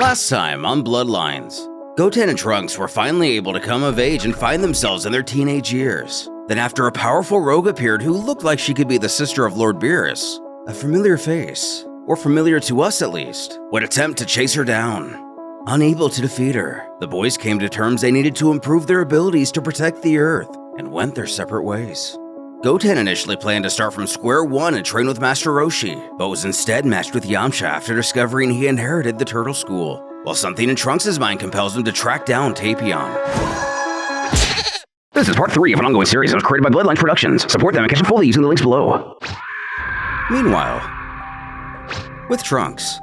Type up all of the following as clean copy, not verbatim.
Last time on Bloodlines, Goten and Trunks were finally able to come of age and find themselves in their teenage years. Then after a powerful rogue appeared who looked like she could be the sister of Lord Beerus, a familiar face, or familiar to us at least, would attempt to chase her down. Unable to defeat her, the boys came to terms they needed to improve their abilities to protect the Earth and went their separate ways. Goten initially planned to start from square one and train with Master Roshi, but was instead matched with Yamcha after discovering he inherited the Turtle School, while something in Trunks' mind compels him to track down Tapion. This is part 3 of an ongoing series that was created by Bloodlines Productions. Support them and catch them fully using the links below. Meanwhile, with Trunks,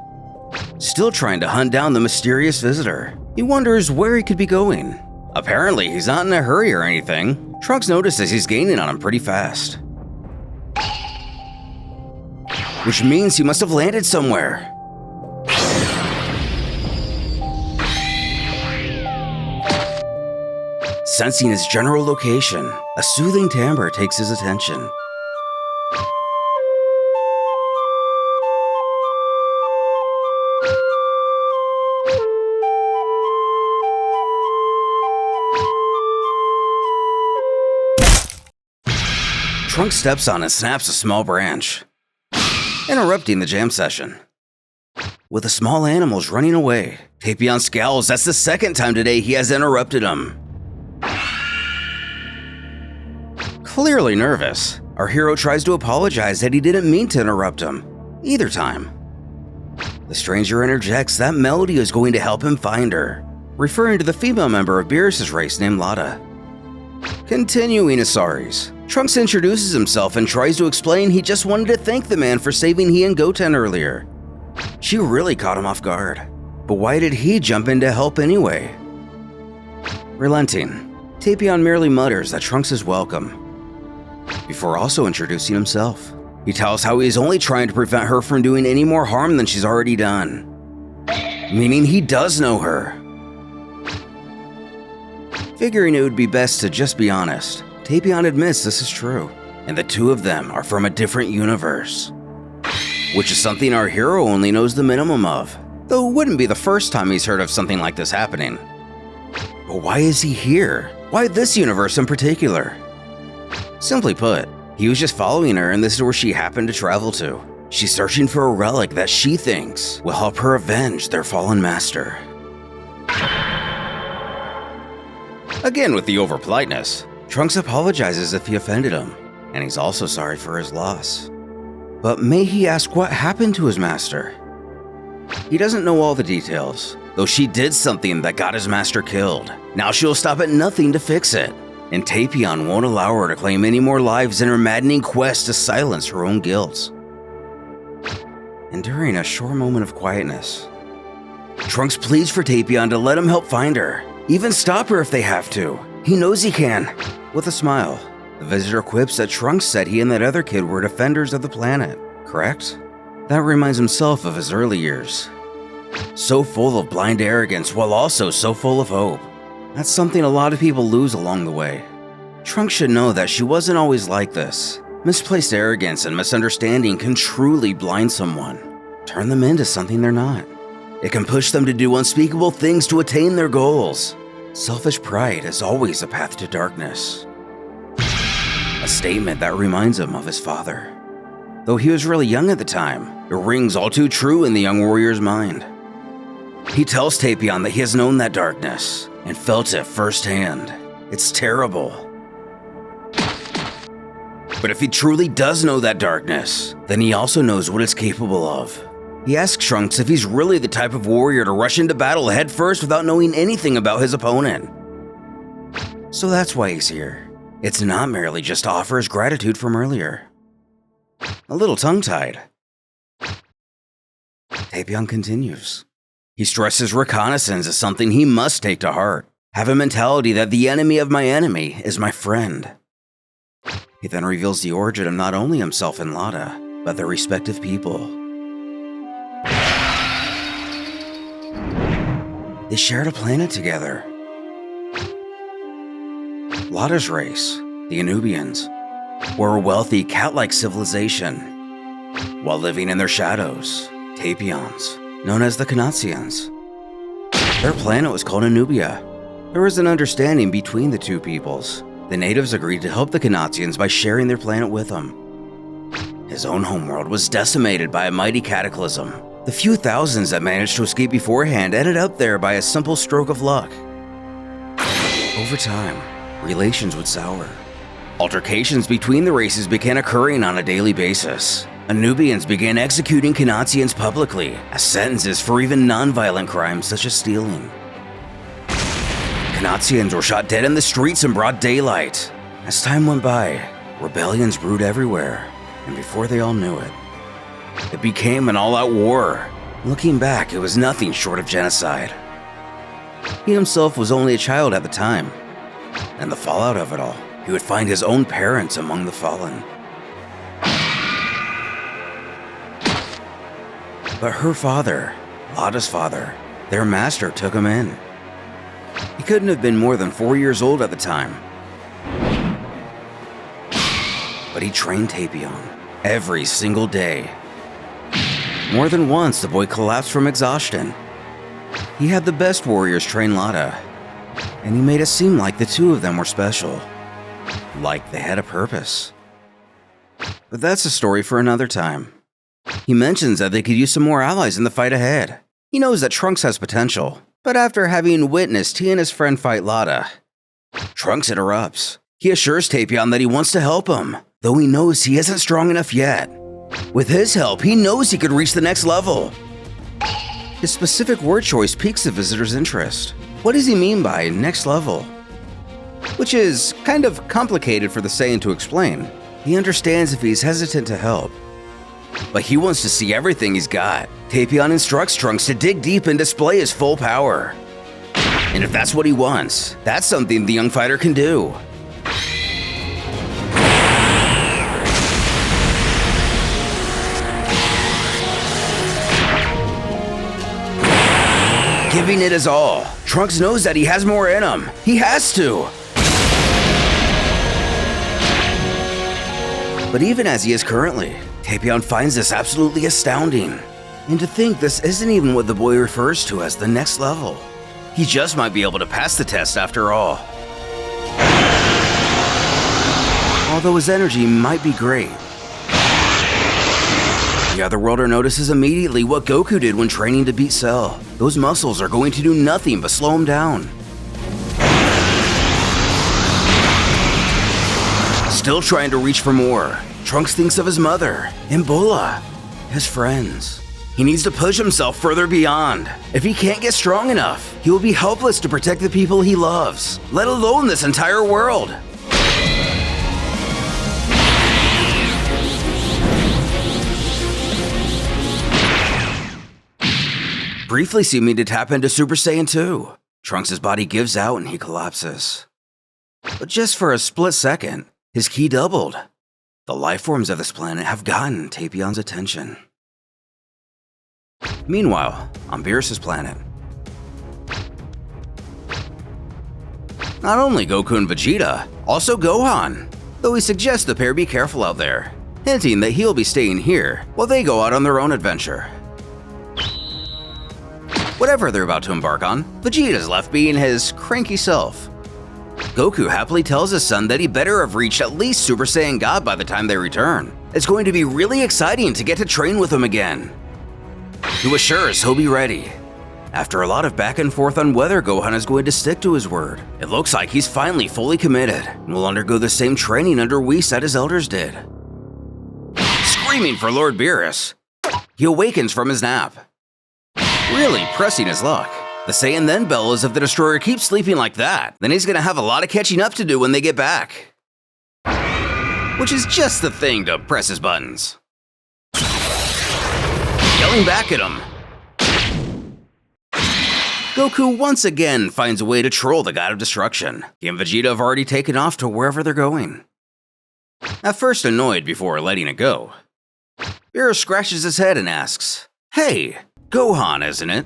still trying to hunt down the mysterious visitor, he wonders where he could be going. Apparently, he's not in a hurry or anything. Trunks notices he's gaining on him pretty fast, which means he must have landed somewhere. Sensing his general location, a soothing timbre takes his attention. Trunks steps on and snaps a small branch, interrupting the jam session. With the small animals running away, Tapion scowls. That's the second time today he has interrupted him. Clearly nervous, our hero tries to apologize that he didn't mean to interrupt him either time. The stranger interjects that Melody is going to help him find her, referring to the female member of Beerus' race named Lada. Continuing his sorries, Trunks introduces himself and tries to explain he just wanted to thank the man for saving he and Goten earlier. She really caught him off guard, but why did he jump in to help anyway? Relenting, Tapion merely mutters that Trunks is welcome, before also introducing himself. He tells how he is only trying to prevent her from doing any more harm than she's already done, meaning he does know her. Figuring it would be best to just be honest, Tapion admits this is true, and the two of them are from a different universe, which is something our hero only knows the minimum of, though it wouldn't be the first time he's heard of something like this happening. But why is he here? Why this universe in particular? Simply put, he was just following her and this is where she happened to travel to. She's searching for a relic that she thinks will help her avenge their fallen master. Again with the over-politeness, Trunks apologizes if he offended him, and he's also sorry for his loss. But may he ask what happened to his master? He doesn't know all the details, though she did something that got his master killed. Now she'll stop at nothing to fix it, and Tapion won't allow her to claim any more lives in her maddening quest to silence her own guilt. And during a short moment of quietness, Trunks pleads for Tapion to let him help find her, even stop her if they have to. He knows he can. With a smile, the visitor quips that Trunks said he and that other kid were defenders of the planet, correct? That reminds himself of his early years. So full of blind arrogance while also so full of hope. That's something a lot of people lose along the way. Trunks should know that she wasn't always like this. Misplaced arrogance and misunderstanding can truly blind someone, turn them into something they're not. It can push them to do unspeakable things to attain their goals. Selfish pride is always a path to darkness. A statement that reminds him of his father. Though he was really young at the time, it rings all too true in the young warrior's mind. He tells Tapion that he has known that darkness and felt it firsthand. It's terrible. But if he truly does know that darkness, then he also knows what it's capable of. He asks Trunks if he's really the type of warrior to rush into battle headfirst without knowing anything about his opponent. So that's why he's here. It's not merely just to offer his gratitude from earlier. A little tongue-tied, Tapion continues. He stresses reconnaissance as something he must take to heart. Have a mentality that the enemy of my enemy is my friend. He then reveals the origin of not only himself and Lada, but their respective people. They shared a planet together. Lada's race, the Anubians, were a wealthy cat-like civilization, while living in their shadows, Tapions, known as the Kanatsians, Their planet was called Anubia. There was an understanding between the two peoples. The natives agreed to help the Kanatsians by sharing their planet with them. His own homeworld was decimated by a mighty cataclysm. The few thousands that managed to escape beforehand ended up there by a simple stroke of luck. Over time, relations would sour. Altercations between the races began occurring on a daily basis. Anubians began executing Kanatsians publicly as sentences for even non-violent crimes such as stealing. Kanatsians were shot dead in the streets in broad daylight. As time went by, rebellions brewed everywhere, and before they all knew it, it became an all-out war. Looking back, it was nothing short of genocide. He himself was only a child at the time, and the fallout of it all, he would find his own parents among the fallen. But her father, Lada's father, their master, took him in. He couldn't have been more than 4 years old at the time. But he trained Tapion every single day. More than once, the boy collapsed from exhaustion. He had the best warriors train Lada, and he made it seem like the two of them were special, like they had a purpose. But that's a story for another time. He mentions that they could use some more allies in the fight ahead. He knows that Trunks has potential, but after having witnessed he and his friend fight Lada, Trunks interrupts. He assures Tapion that he wants to help him, though he knows he isn't strong enough yet. With his help, he knows he could reach the next level. His specific word choice piques the visitor's interest. What does he mean by next level? Which is kind of complicated for the Saiyan to explain. He understands if he's hesitant to help, but he wants to see everything he's got. Tapion instructs Trunks to dig deep and display his full power. And if that's what he wants, that's something the young fighter can do. Giving it his all, Trunks knows that he has more in him. He has to. But even as he is currently, Tapion finds this absolutely astounding. And to think this isn't even what the boy refers to as the next level. He just might be able to pass the test after all. Although his energy might be great. The Otherworlder notices immediately what Goku did when training to beat Cell. Those muscles are going to do nothing but slow him down. Still trying to reach for more, Trunks thinks of his mother, and Bola, his friends. He needs to push himself further beyond. If he can't get strong enough, he will be helpless to protect the people he loves, let alone this entire world. Briefly seeming to tap into Super Saiyan 2, Trunks' body gives out and he collapses. But just for a split second, his ki doubled. The life forms of this planet have gotten Tapion's attention. Meanwhile, on Beerus' planet, not only Goku and Vegeta, also Gohan, though he suggests the pair be careful out there, hinting that he'll be staying here while they go out on their own adventure. Whatever they're about to embark on, Vegeta's left being his cranky self. Goku happily tells his son that he better have reached at least Super Saiyan God by the time they return. It's going to be really exciting to get to train with him again. He assures he'll be ready. After a lot of back and forth on whether Gohan is going to stick to his word, it looks like he's finally fully committed and will undergo the same training under Whis that his elders did. Screaming for Lord Beerus, he awakens from his nap, really pressing his luck. The Saiyan then bellows if the Destroyer keeps sleeping like that, then he's gonna have a lot of catching up to do when they get back. Which is just the thing to press his buttons. Yelling back at him, Goku once again finds a way to troll the God of Destruction. He and Vegeta have already taken off to wherever they're going. At first annoyed before letting it go, Beerus scratches his head and asks, "Hey, Gohan, isn't it?"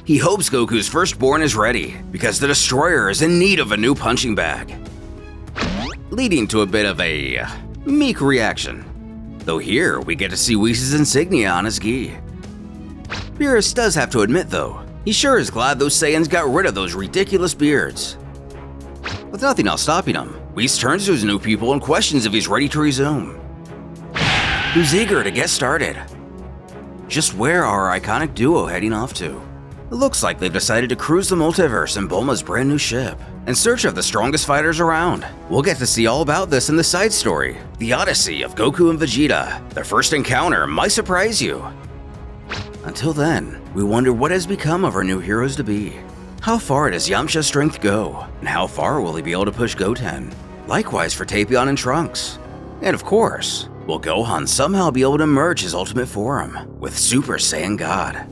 He hopes Goku's firstborn is ready, because the Destroyer is in need of a new punching bag. Leading to a bit of a meek reaction. Though here, we get to see Whis' insignia on his gi. Beerus does have to admit though, He sure is glad those Saiyans got rid of those ridiculous beards. With nothing else stopping him, Whis turns to his new people and questions if he's ready to resume. Who's eager to get started? Just where are our iconic duo heading off to? It looks like they've decided to cruise the multiverse in Bulma's brand new ship, in search of the strongest fighters around. We'll get to see all about this in the side story, The Odyssey of Goku and Vegeta. Their first encounter might surprise you. Until then, we wonder what has become of our new heroes to be. How far does Yamcha's strength go, and how far will he be able to push Goten? Likewise for Tapion and Trunks. And of course, will Gohan somehow be able to merge his ultimate form with Super Saiyan God?